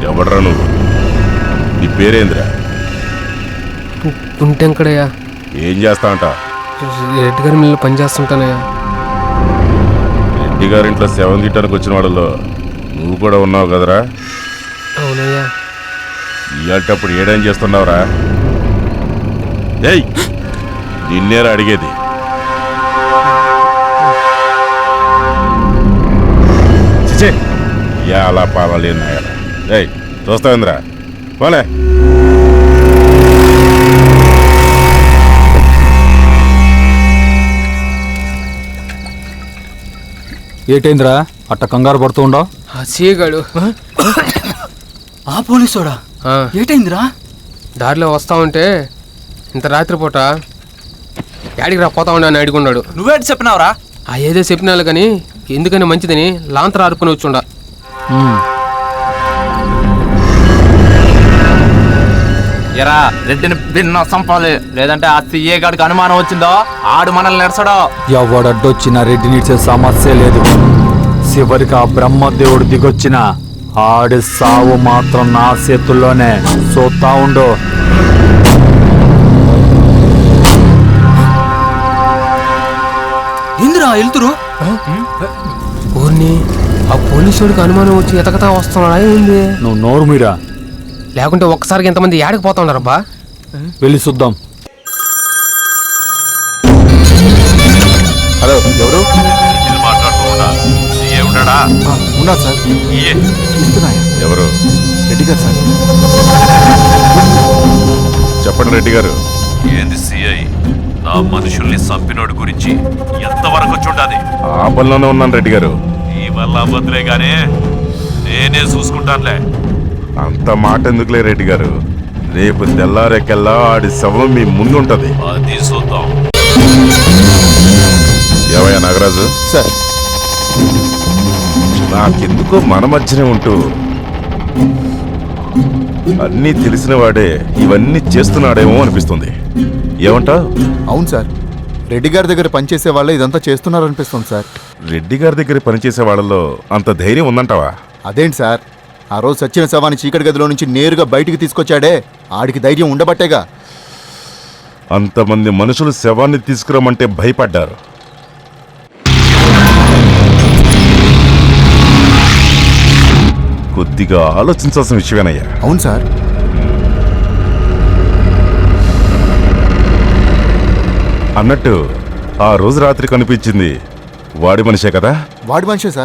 ఎవడ్రా నువ్వు? నీ పేరేంద్రా? గుంటెంకడయ్యా. ఏం చేస్తావంట? రెడ్డి గారి మిల్లు పనిచేస్తుంటానయ్యా. రెడ్డి గారింట్లో శవం తీయటానికి వచ్చిన వాళ్ళలో నువ్వు కూడా ఉన్నావు కదరా? అవునయ్యా. ఇయ్యాటప్పుడు ఏడేం చేస్తున్నావురా? ఏయ్, నిన్నేరా అడిగేది. అలా పాలలేదు నాయన. ఏయ్, చూస్తావేంద్రా? పోలే. ఏటైందిరా అట్ట కంగారు పడుతూ ఉండవు? ఆ సీగాడు ఆ పోలీసోడా? ఏటైందిరా? దారిలో వస్తా ఉంటే ఇంత రాత్రిపూట యాడికి రా పోతా ఉన్నా అని అడుగున్నాడు. నువ్వేటి చెప్పినావురా? ఏదో చెప్పినాలు కానీ ఎందుకని మంచిదని లాంతర ఆరుకుని వచ్చుండా. ఎరా రెడ్డిని భిన్న సంపాలి, లేదంటే ఆ సీఏ గాడికి అనుమానం వచ్చిందో ఆడు మనల్ని నెరసడో. ఎవడడ్డొచ్చిన రెడ్డి నిడిచే సమస్య లేదు. చివరికి ఆ బ్రహ్మదేవుడు దిగొచ్చిన ఆడి సావు మాత్రం నా చేతుల్లోనే. చూస్తా ఉండు. ఏందిరా వెళ్తురు? ఊరిని ఆ పోలీసుడికి అనుమానం వచ్చి ఎతకతా వస్తున్నాడా ఏంది? నువ్వు నోరు మీరా, లేకుంటే ఒక్కసారికి ఎంతమంది యాడికి పోతా ఉన్నారబ్బా? వెళ్ళి చూద్దాం. హలో, ఎవరు? ఉన్నాడా? ఉన్నారు సార్. ఇస్తున్నాయా? ఎవరు? రెడ్డి గారు సార్. చెప్పండి రెడ్డి గారు. ఏంది సిఐ, నా మనుషుల్ని చంపినోడి గురించి ఎంతవరకు చూడాలి? ఆ పనిలోనే ఉన్నాను రెడ్డి గారు. ఈ వల్ల అవ్వదులే గానీ నేనే చూసుకుంటానులే. అంత మాట ఎందుకులే రెడ్డి గారు. రేపు తెల్లారెకెల్లా ఆడి శవం మీ ముందుంటది. అది చూద్దాం. ఏవయ్యా నాగరాజు? సార్, నాకెందుకో మన మధ్యనే ఉంటూ అన్నీ తెలిసిన వాడే ఇవన్నీ చేస్తున్నాడేమో అనిపిస్తుంది. ఏమంటావ్? అవును సార్. రెడ్డి గారి దగ్గర పనిచేసే వాళ్ళే ఇదంతా చేస్తున్నారనిపిస్తుంది సార్. రెడ్డి గారి దగ్గర పనిచేసే వాళ్ళలో అంత ధైర్యం ఉందంటావా? అదేంటి సార్, ఆ రోజు సచిన శవాన్ని చీకటి గదిలో నుంచి నేరుగా బయటికి తీసుకొచ్చాడే, ఆడికి ధైర్యం ఉండబట్టేగా. అంతమంది మనుషులు శవాన్ని తీసుకురమ్మంటే భయపడ్డారు. కొద్దిగా ఆలోచించాల్సిన విషయమేనయ్యా. అవును సార్. అన్నట్టు ఆ రోజు రాత్రి కనిపించింది వాడి మనిషే కదా? వాడి మనిషే సార్.